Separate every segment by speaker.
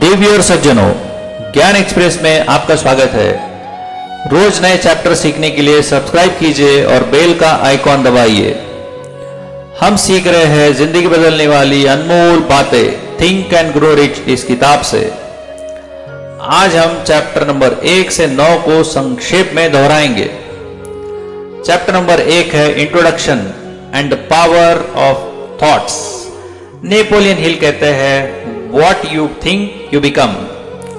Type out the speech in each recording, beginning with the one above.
Speaker 1: देवियों और सज्जनों, ज्ञान एक्सप्रेस में आपका स्वागत है। रोज नए चैप्टर सीखने के लिए सब्सक्राइब कीजिए और बेल का आइकॉन दबाइए। हम सीख रहे हैं जिंदगी बदलने वाली अनमोल बातें थिंक एंड ग्रो रिच इस किताब से। आज हम चैप्टर नंबर 1 से 9 को संक्षेप में दोहराएंगे। चैप्टर नंबर 1 है introduction and the power of thoughts. Napoleon Hill कहते हैं what you think you become.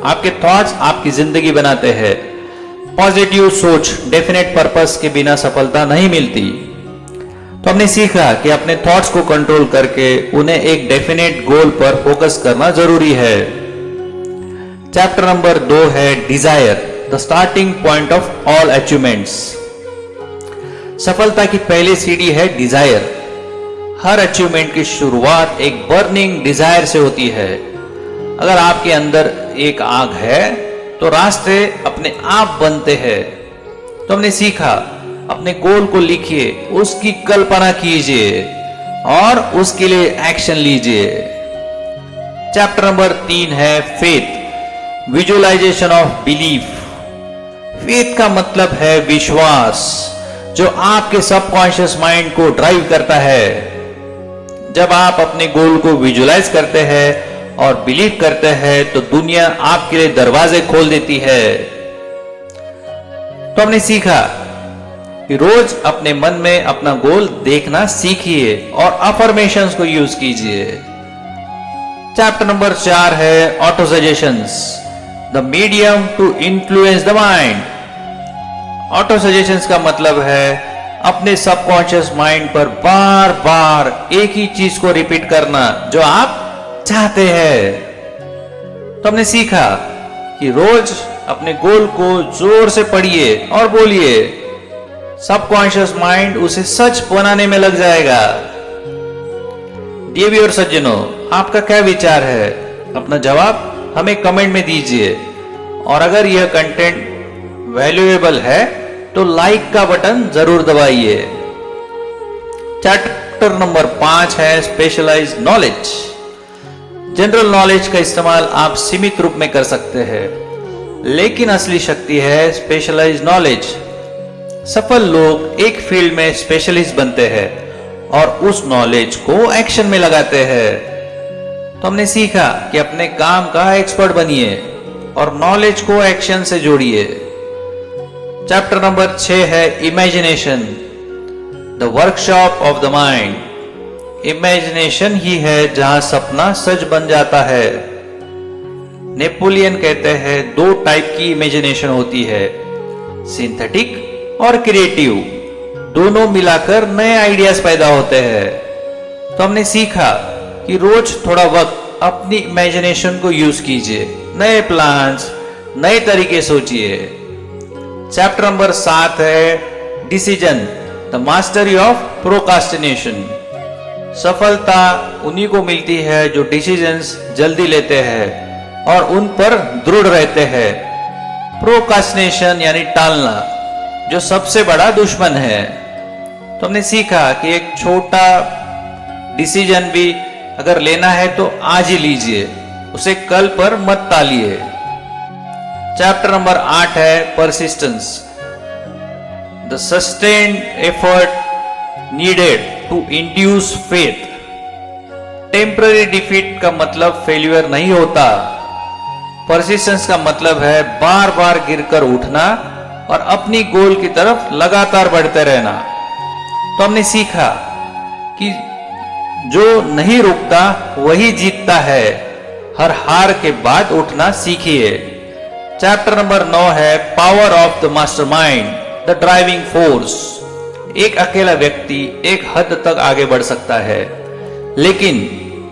Speaker 1: आपके थॉट्स आपकी जिंदगी बनाते हैं। पॉजिटिव सोच, डेफिनेट पर्पस के बिना सफलता नहीं मिलती। तो हमने सीखा कि अपने थॉट्स को कंट्रोल करके उन्हें एक डेफिनेट गोल पर फोकस करना जरूरी है। चैप्टर नंबर 2 है desire, the starting point of all achievements. सफलता की पहली सीढ़ी है डिजायर। हर अचीवमेंट की शुरुआत एक बर्निंग डिजायर से होती है। अगर आपके अंदर एक आग है तो रास्ते अपने आप बनते हैं। तो हमने सीखा अपने गोल को लिखिए, उसकी कल्पना कीजिए और उसके लिए एक्शन लीजिए। चैप्टर नंबर 3 है faith, visualisation of belief. Faith का मतलब है विश्वास, जो आपके सबकॉन्शियस माइंड को ड्राइव करता है। जब आप अपने गोल को विजुअलाइज करते हैं और बिलीव करते हैं तो दुनिया आपके लिए दरवाजे खोल देती है। तो हमने सीखा कि रोज अपने मन में अपना गोल देखना सीखिए और अफर्मेशंस को यूज कीजिए। चैप्टर नंबर 4 है auto suggestions, the medium to influence the mind. Auto suggestions का मतलब है अपने सबकॉन्शियस माइंड पर बार बार एक ही चीज को रिपीट करना जो आप चाहते हैं। तो हमने सीखा कि रोज अपने गोल को जोर से पढ़िए और बोलिए, सबकॉन्शियस माइंड उसे सच बनाने में लग जाएगा। देवियों और सज्जनों, आपका क्या विचार है? अपना जवाब हमें कमेंट में दीजिए और अगर यह कंटेंट वैल्यूएबल है तो लाइक का बटन जरूर दबाइए। चैप्टर नंबर 5 है स्पेशलाइज्ड नॉलेज। जनरल नॉलेज का इस्तेमाल आप सीमित रूप में कर सकते हैं, लेकिन असली शक्ति है स्पेशलाइज्ड नॉलेज। सफल लोग एक फील्ड में स्पेशलिस्ट बनते हैं और उस नॉलेज को एक्शन में लगाते हैं। तो हमने सीखा कि अपने काम का एक्सपर्ट बनिए और नॉलेज को एक्शन से जोड़िए। चैप्टर नंबर 6 है imagination, the workshop of the mind. Imagination ही है जहां सपना सच बन जाता है। नेपोलियन कहते हैं 2 टाइप की इमेजिनेशन होती है, सिंथेटिक और क्रिएटिव। दोनों मिलाकर नए आइडियाज पैदा होते हैं। तो हमने सीखा कि रोज थोड़ा वक्त अपनी इमेजिनेशन को यूज कीजिए, नए प्लान्स, नए तरीके सोचिए। चैप्टर नंबर 7 है decision, the mastery of procrastination. सफलता उन्हीं को मिलती है जो डिसीजंस जल्दी लेते हैं और उन पर दृढ़ रहते हैं। प्रोकास्टिनेशन यानी टालना, जो सबसे बड़ा दुश्मन है। तो हमने सीखा कि एक छोटा डिसीजन भी अगर लेना है तो आज ही लीजिए, उसे कल पर मत टालिए। चैप्टर नंबर 8 है persistence, the sustained effort needed to induce faith. Temporary defeat का मतलब फेल्यूर नहीं होता। परसिस्टेंस का मतलब है बार बार गिरकर उठना और अपनी गोल की तरफ लगातार बढ़ते रहना। तो हमने सीखा कि जो नहीं रुकता वही जीतता है। हर हार के बाद उठना सीखिए। चैप्टर नंबर 9 है power of the mastermind, the driving force. एक अकेला व्यक्ति एक हद तक आगे बढ़ सकता है, लेकिन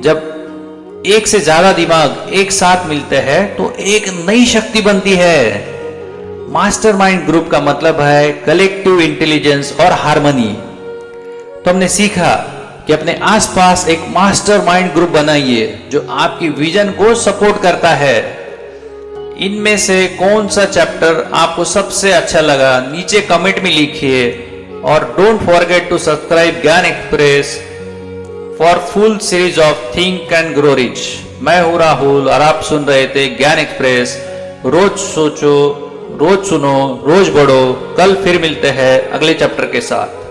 Speaker 1: जब एक से ज्यादा दिमाग एक साथ मिलते हैं तो एक नई शक्ति बनती है। मास्टरमाइंड ग्रुप का मतलब है कलेक्टिव इंटेलिजेंस और हार्मनी। तो हमने सीखा कि अपने आसपास एक मास्टरमाइंड ग्रुप बनाइए जो आपकी विजन को सपोर्ट करता है। इनमें से कौन सा चैप्टर आपको सबसे अच्छा लगा नीचे कमेंट में लिखिए और डोंट फॉरगेट टू सब्सक्राइब ज्ञान express for full series of think and grow rich. मैं हूं राहुल और आप सुन रहे थे ज्ञान एक्सप्रेस। रोज सोचो, रोज सुनो, रोज बढ़ो। कल फिर मिलते हैं अगले चैप्टर के साथ।